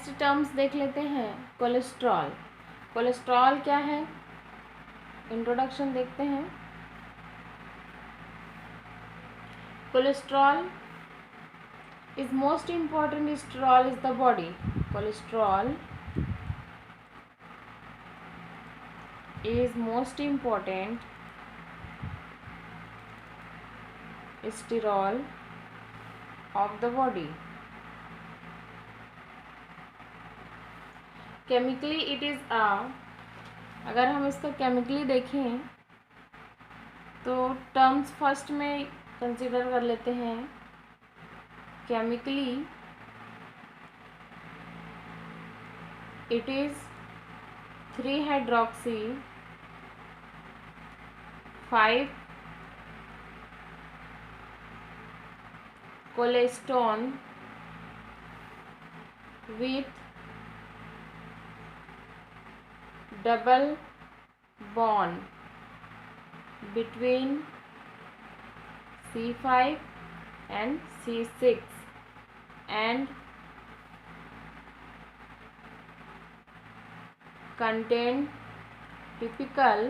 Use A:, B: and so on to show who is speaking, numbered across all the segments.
A: Next terms देख लेते हैं। कोलेस्ट्रॉल। कोलेस्ट्रॉल क्या है, इंट्रोडक्शन देखते हैं। Cholesterol is most important sterol is the body. Cholesterol is most important sterol of the body. Chemically it is a, अगर हम इसका केमिकली देखें तो टर्म्स फर्स्ट में कंसिडर कर लेते हैं। Chemically it is 3-hydroxy 5-cholesterol with double bond between C5 and C6 and contain typical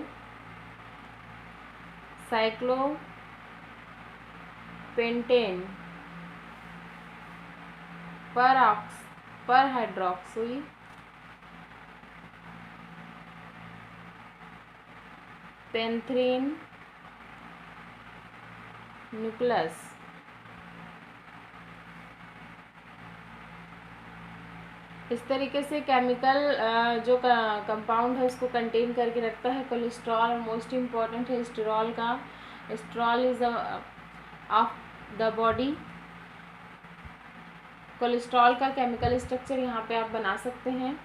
A: cyclopentane per hydroxy penthrene nucleus। इस तरीके से केमिकल जो कंपाउंड है उसको कंटेन करके रखता है कोलेस्ट्रॉल। मोस्ट इम्पॉर्टेंट है स्टेरॉल का। Sterol is of the body. Cholesterol का केमिकल स्ट्रक्चर यहाँ पे आप बना सकते हैं।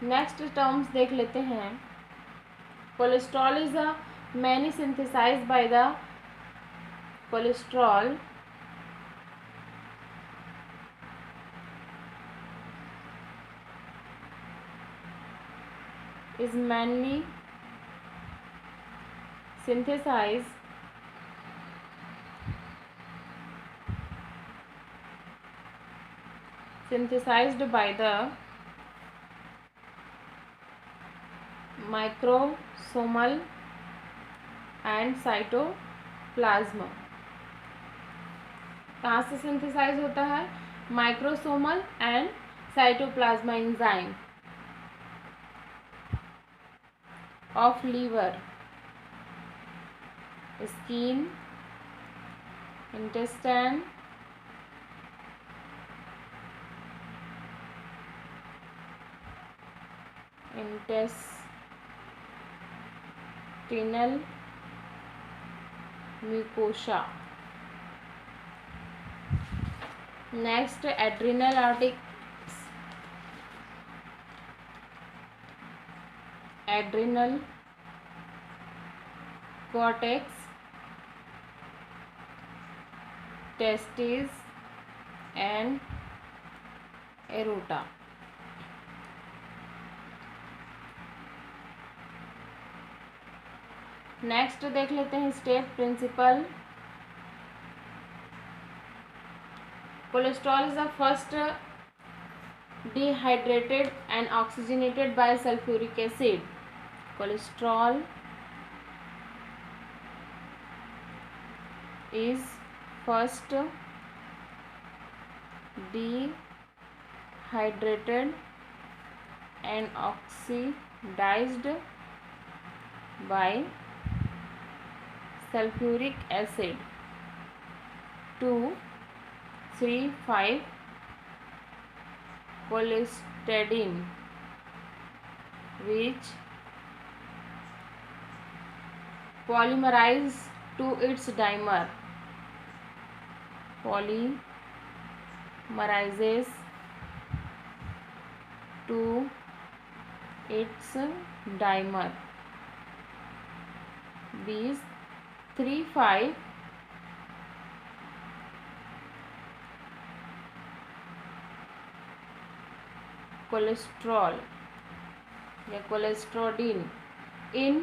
A: नेक्स्ट टर्म्स देख लेते हैं। Cholesterol is a mainly synthesized by the cholesterol is mainly synthesized by the microsomal and cytoplasm। कहाँ से सिंथेसाइज होता है? Microsomal and cytoplasm enzyme of liver, skin, intestine, intestinal mucosa। next adrenal adrenal cortex, testes and aorta। Next देख लेते हैं step principle. Cholesterol is the first dehydrated and oxygenated by sulfuric acid। cholesterol is first dehydrated and oxidized by sulfuric acid 2,3,5 cholesterol which polymerize to its dimer, polymerizes to its dimer। these 3,5 cholesterol या कोलेस्ट्रोडिन इन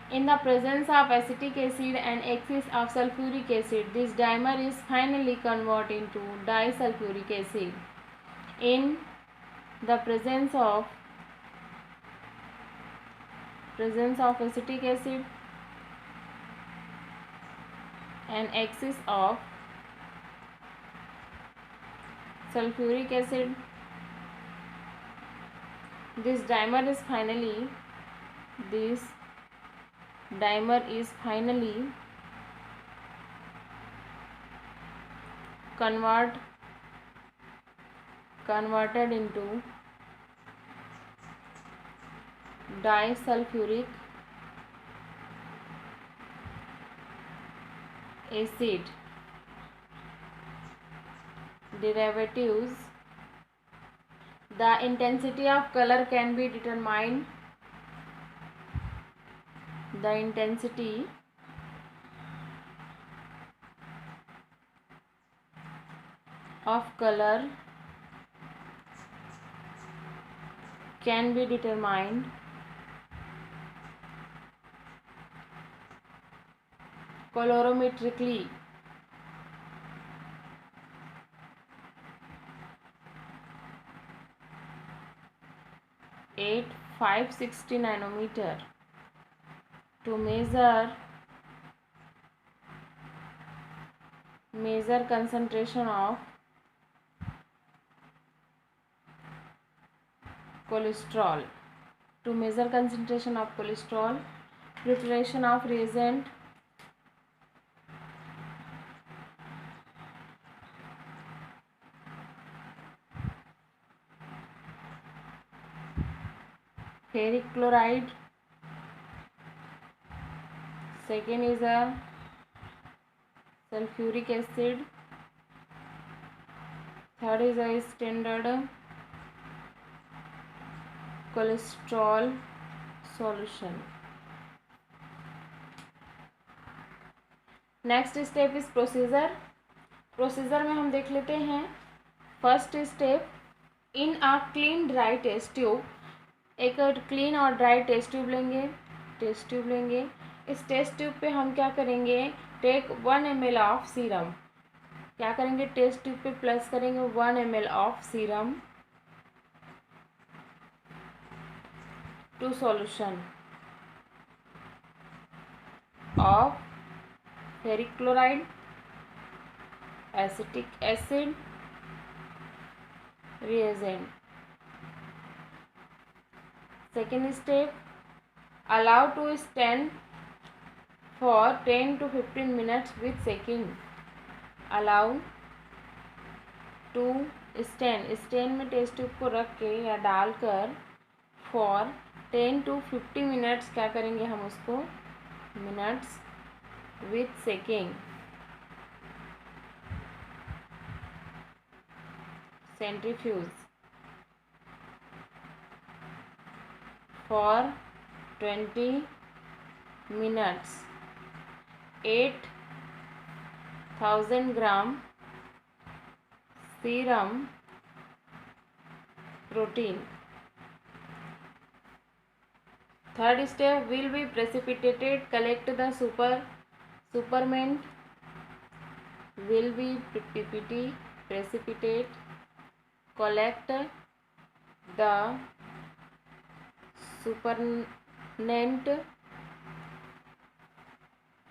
A: In the presence of acetic acid and excess of sulfuric acid, this dimer is finally converted into disulfuric acid. In the presence of acetic acid and excess of sulfuric acid, this dimer is finally converted into disulfuric acid. Derivatives. The intensity of color can be determined. The intensity of color can be determined colorimetrically. 560 nanometer. To measure concentration of cholesterol. To measure concentration of cholesterol, preparation of reagent. Ferric chloride. Second is a sulfuric acid. Third is a standard cholesterol solution. Next step is procedure. Procedure में हम देख लेते हैं. First step, in a clean dry test tube. एक clean और dry test tube लेंगे. इस test tube पे हम क्या करेंगे, टेक 1 ml ऑफ सीरम. क्या करेंगे, टेस्ट ट्यूब पे प्लस करेंगे 1 ml of serum to solution of ferric chloride, acetic acid reagent. Second step, allow to stand for 10 to 15 minutes with shaking. Allow to stand में test tube को रख के या डालकर for 10 to 50 minutes क्या करेंगे हम उसको, minutes, with shaking. Centrifuge for 20 minutes. 8,000 gram serum protein. Third step will be precipitated. Collect the superment will be precipitate. Collect the supernatant.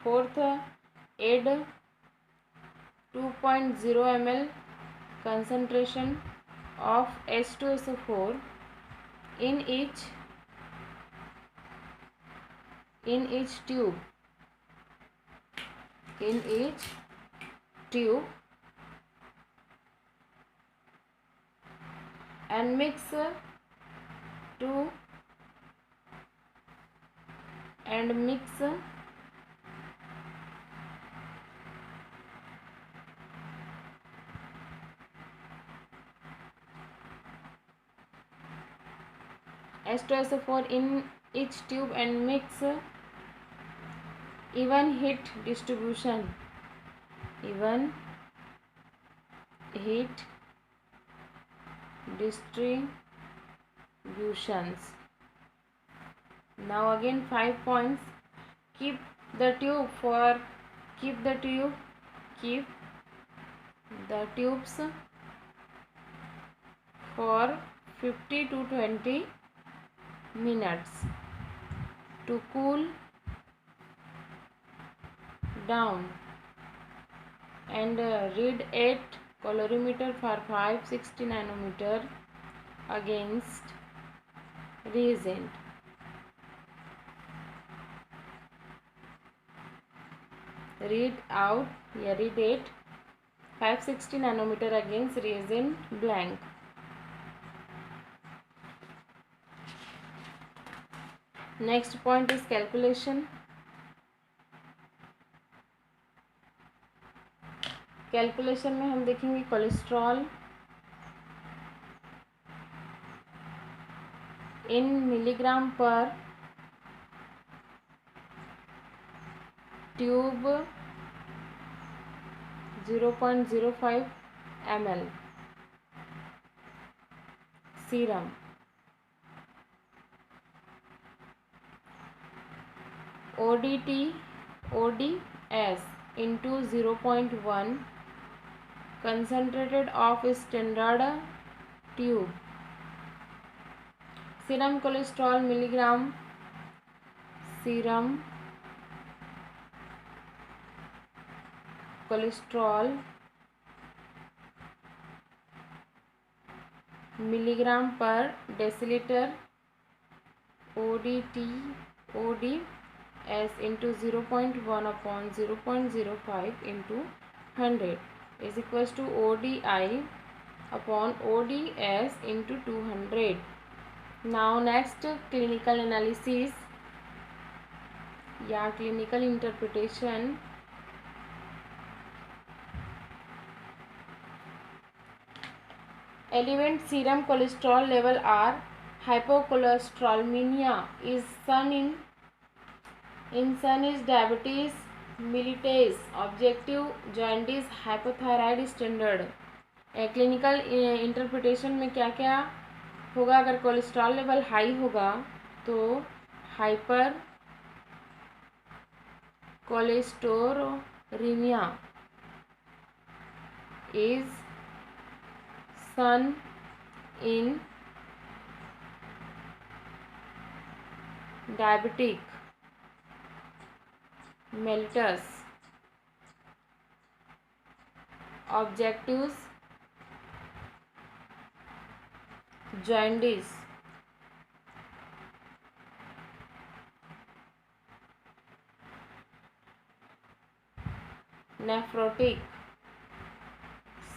A: Fourth, add 2.0 ml concentration of H2SO4 in each tube and mix H2SO4 in each tube and mix even heat distributions. Now again 5 points. keep the tube for keep the tubes for 50 to 20 minutes to cool down, and read 8 colorimeter for 560 nanometer against reagent. Read 8 560 nanometer against reagent blank. Next point is calculation. Calculation में हम देखेंगे cholesterol इन milligram पर tube 0.05 ml serum ODS into 0.1 concentrated of standard tube. Serum cholesterol milligram serum cholesterol milligram पर decilitre ODS into 0.1 upon 0.05 into 100 is equals to ODI upon ODS into 200. Now next clinical analysis या clinical interpretation. Element serum cholesterol level are hypocholesterolemia is seen in sun is diabetes mellitus objective jaundice hypothyroid standard. Clinical interpretation में क्या क्या होगा? अगर cholesterol level high होगा तो hypercholesterolaemia is seen in diabetic mellitus objectives jaundice nephrotic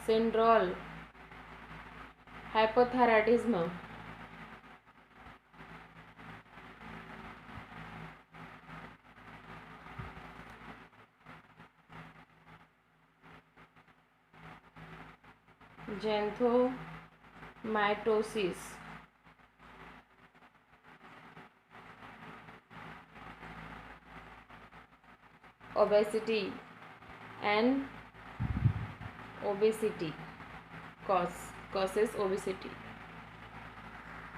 A: syndrome hypothyroidism xanthomatosis obesity and obesity causes obesity.